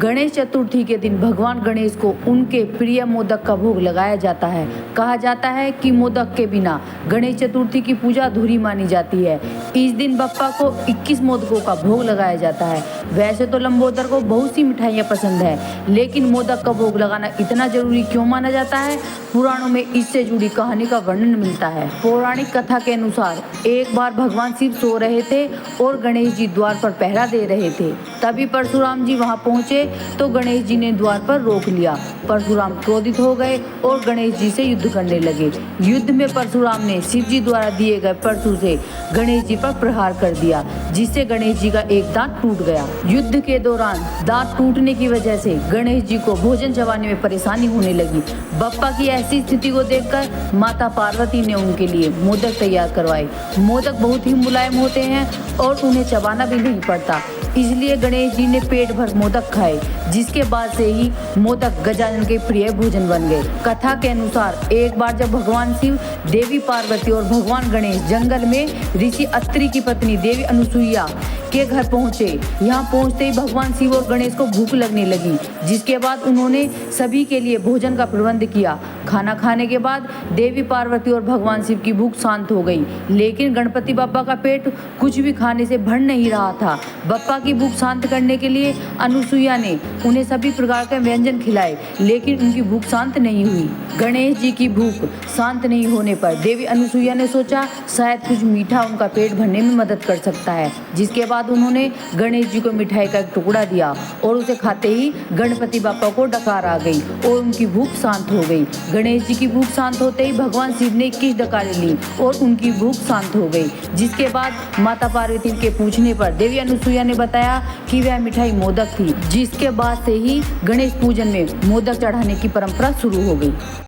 गणेश चतुर्थी के दिन भगवान गणेश को उनके प्रिय मोदक का भोग लगाया जाता है। कहा जाता है कि मोदक के बिना गणेश चतुर्थी की पूजा अधूरी मानी जाती है। इस दिन बप्पा को 21 मोदकों का भोग लगाया जाता है। वैसे तो लंबोदर को बहुत सी मिठाइयाँ पसंद है, लेकिन मोदक का भोग लगाना इतना जरूरी क्यों माना जाता है? पुराणों में इससे जुड़ी कहानी का वर्णन मिलता है। पौराणिक कथा के अनुसार एक बार भगवान शिव सो रहे थे और गणेश जी द्वार पर पहरा दे रहे थे। तभी परशुराम जी वहां पहुंचे तो गणेश जी ने द्वार पर रोक लिया। परशुराम क्रोधित हो गए और गणेश जी से युद्ध करने लगे। युद्ध में परशुराम ने शिव जी द्वारा दिए गए परशु से गणेश जी पर प्रहार कर दिया, जिससे गणेश जी का एक दांत टूट गया। युद्ध के दौरान दांत टूटने की वजह से गणेश जी को भोजन चबाने में परेशानी होने लगी। बप्पा की ऐसी स्थिति को देखकर माता पार्वती ने उनके लिए मोदक तैयार करवाए। मोदक बहुत ही मुलायम होते हैं और उन्हें चबाना भी नहीं पड़ता, इसलिए गणेश जी ने पेट भर मोदक खाए, जिसके बाद से ही मोदक गजानन के प्रिय भोजन बन गए। कथा के अनुसार एक बार जब भगवान शिव, देवी पार्वती और भगवान गणेश जंगल में ऋषि अत्रि की पत्नी देवी अनुसुईया के घर पहुंचे। यहाँ पहुंचते ही भगवान शिव और गणेश को भूख लगने लगी, जिसके बाद उन्होंने सभी के लिए भोजन का प्रबंध किया। खाना खाने के बाद देवी पार्वती और भगवान शिव की भूख शांत हो गई, लेकिन गणपति बप्पा का पेट कुछ भी खाने से भर नहीं रहा था। बप्पा की भूख शांत करने के लिए अनुसुईया ने उन्हें सभी प्रकार के व्यंजन खिलाए, लेकिन उनकी भूख शांत नहीं हुई। गणेश जी की भूख शांत नहीं होने पर देवी अनुसुईया ने सोचा शायद कुछ मीठा उनका पेट भरने में मदद कर सकता है। जिसके बाद उन्होंने गणेश जी को मिठाई का एक टुकड़ा दिया और उसे खाते ही गणपति बप्पा को डकार आ गई और उनकी भूख शांत हो गई। गणेश जी की भूख शांत होते ही भगवान शिव ने 21 डकारें ली और उनकी भूख शांत हो गई। जिसके बाद माता पार्वती के पूछने पर देवी अनुसुईया ने बताया कि वह मिठाई मोदक थी। जिसके बाद से ही गणेश पूजन में मोदक चढ़ाने की परंपरा शुरू हो गई।